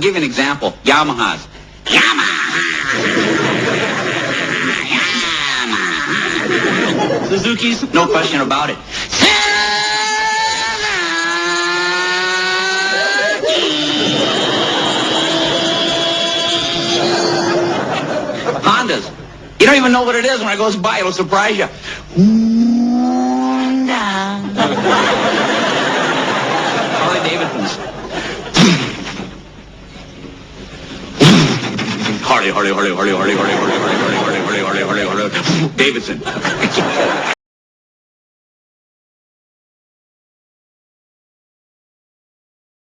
give you an example. Yamahas. Suzuki's, no question about it. Hondas. You don't even know what it is when it goes by. It'll surprise you. Harley Davidsons. Harley Davidson.